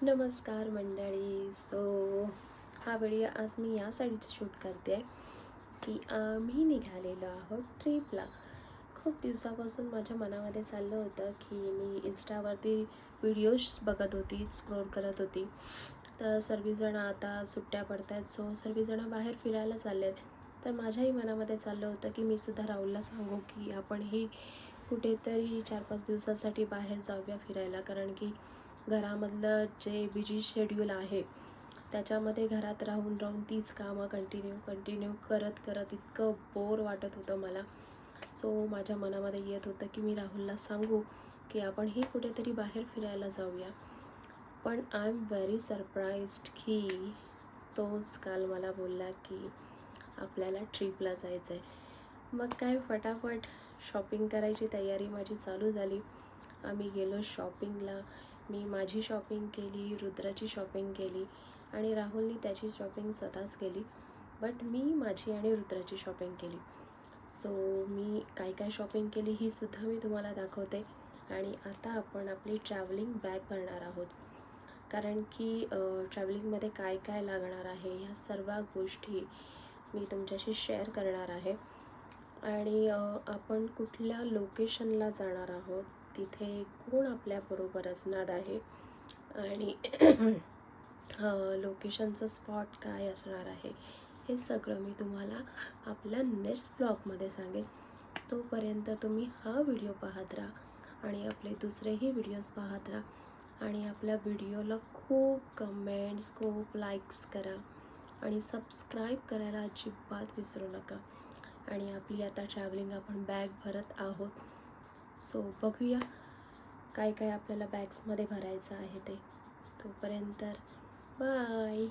नमस्कार मंडळी. हा व्हिडिओ आज मी यासाठी शूट करते आहे की आम्ही निघालेलो आहोत ट्रिपला. खूप दिवसापासून माझ्या मनामध्ये चाललं होतं की मी इंस्टावरती व्हिडिओज बघत होती, स्क्रोल करत होती. तर सर्वजण आता सुट्ट्या पडत आहेत, सर्वजण बाहेर फिरायला चालले आहेत. तर माझ्याही मनामध्ये चाललं होतं की मी सुद्धा राहुलला सांगू की आपणही कुठेतरी 4-5 दिवसासाठी बाहेर जाऊया फिरायला. कारण की घरामधलं जे बिझी शेड्यूल आहे त्याच्यामध्ये घरात राहून राहून तीच कामं कंटिन्यू करत इतकं बोर वाटत होतं मला. माझ्या मनामध्ये येत होतं की मी राहुलला सांगू की आपणही कुठेतरी बाहेर फिरायला जाऊया. पण आय एम व्हेरी सरप्राइज्ड की तोच काल मला बोलला की आपल्याला ट्रिपला जायचं आहे. मग काय फटाफट शॉपिंग करायची तयारी माझी चालू झाली. आम्ही गेलो शॉपिंगला. मी माझी शॉपिंग केली, रुद्राची शॉपिंग केली आणि राहुलनी त्याची शॉपिंग स्वतःच केली. बट मी माझी आणि रुद्राची शॉपिंग केली. मी काय काय शॉपिंग केली ही सुद्धा मी तुम्हाला दाखवते. आणि आता आपण आपली ट्रॅव्हलिंग बॅग भरणार आहोत. कारण की ट्रॅव्हलिंगमध्ये काय काय लागणार आहे ह्या सर्व गोष्टी मी तुमच्याशी शेअर करणार आहे. आणि आपण कुठल्या लोकेशनला जाणार आहोत, तिथे कोण आपल्याबरोबर असणार आहे आणि लोकेशनचं स्पॉट काय असणार आहे हे सगळं मी तुम्हाला आपल्या नेक्स्ट ब्लॉगमध्ये सांगेन. तोपर्यंत तुम्ही हा व्हिडिओ पाहत राहा आणि आपले दुसरेही व्हिडिओज पाहत राहा. आणि आपल्या व्हिडिओला खूप कमेंट्स, खूप लाईक्स करा आणि सबस्क्राईब करायला अजिबात विसरू नका. आणि आपली आता ट्रॅव्हलिंग आपण बॅग भरत आहोत. बघूया काय काय आपल्याला बॅग्समध्ये भरायचं आहे ते. तोपर्यंत बाय.